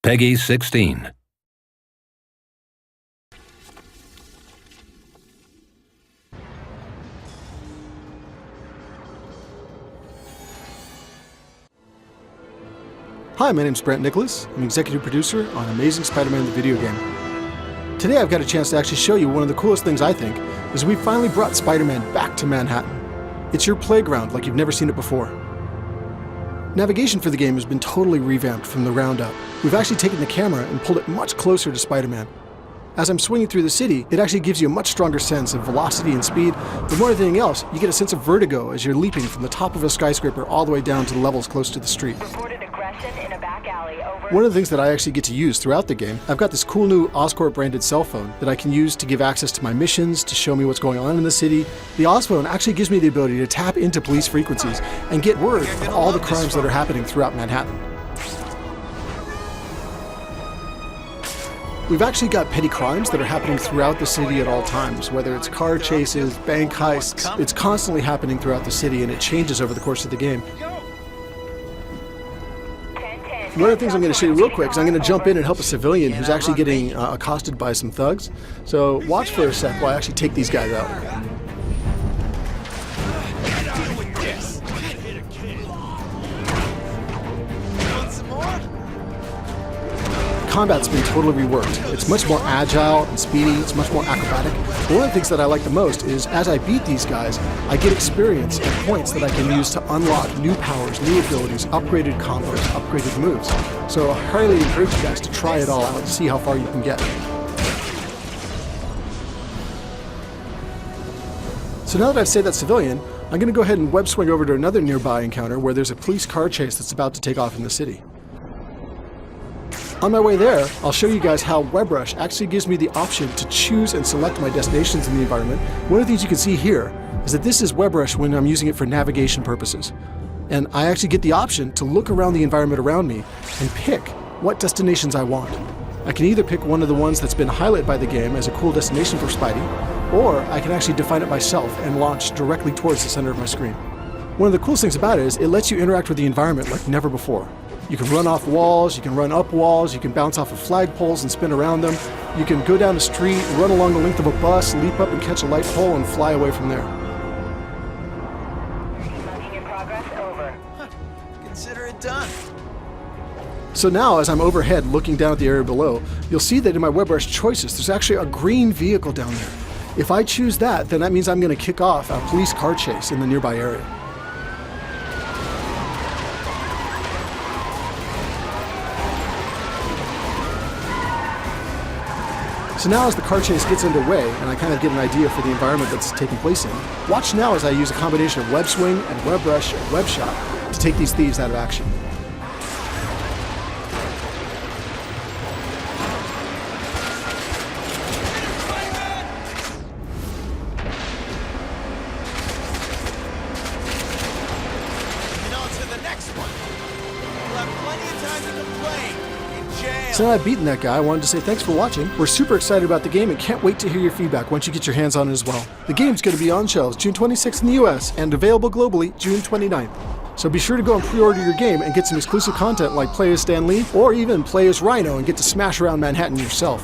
Peggy 16. Hi, my name's Brent Nicholas. I'm executive producer on Amazing Spider-Man the video game. Today I've got a chance to actually show you one of the coolest things I think, is we finally brought Spider-Man back to Manhattan. It's your playground like you've never seen it before. Navigation for the game has been totally revamped from the ground up. We've actually taken the camera and pulled it much closer to Spider-Man. As I'm swinging through the city, it actually gives you a much stronger sense of velocity and speed, but more than anything else, you get a sense of vertigo as you're leaping from the top of a skyscraper all the way down to the levels close to the street. In a back alley, over. One of the things that I actually get to use throughout the game, I've got this cool new Oscorp branded cell phone that I can use to give access to my missions, to show me what's going on in the city. The Osphone actually gives me the ability to tap into police frequencies and get word of all the crimes that are happening throughout Manhattan. We've actually got petty crimes that are happening throughout the city at all times, whether it's car chases, bank heists. It's constantly happening throughout the city and it changes over the course of the game. One of the things I'm going to show you real quick is I'm going to jump in and help a civilian who's actually getting accosted by some thugs. So watch for a sec while I actually take these guys out. Combat's been totally reworked. It's much more agile and speedy, it's much more acrobatic. But one of the things that I like the most is as I beat these guys, I get experience and points that I can use to unlock new powers, new abilities, upgraded combos, upgraded moves. So I highly encourage you guys to try it all out and see how far you can get. So now that I've saved that civilian, I'm going to go ahead and web swing over to another nearby encounter where there's a police car chase that's about to take off in the city. On my way there, I'll show you guys how WebRush actually gives me the option to choose and select my destinations in the environment. One of the things you can see here is that this is WebRush when I'm using it for navigation purposes. And I actually get the option to look around the environment around me and pick what destinations I want. I can either pick one of the ones that's been highlighted by the game as a cool destination for Spidey, or I can actually define it myself and launch directly towards the center of my screen. One of the coolest things about it is it lets you interact with the environment like never before. You can run off walls, you can run up walls, you can bounce off of flagpoles and spin around them. You can go down the street, run along the length of a bus, leap up and catch a light pole, and fly away from there. Logging in progress, over. Consider it done. So now, as I'm overhead looking down at the area below, you'll see that in my WebRush choices, there's actually a green vehicle down there. If I choose that, then that means I'm going to kick off a police car chase in the nearby area. So now as the car chase gets underway, and I kind of get an idea for the environment that's taking place in, watch now as I use a combination of web swing and WebRush and web shot to take these thieves out of action. And on to the next one. We'll have plenty of time to complain. In jail. So now I've beaten that guy, I wanted to say thanks for watching. We're super excited about the game and can't wait to hear your feedback once you get your hands on it as well. The game's going to be on shelves June 26th in the US and available globally June 29th. So be sure to go and pre-order your game and get some exclusive content like play as Stan Lee or even play as Rhino and get to smash around Manhattan yourself.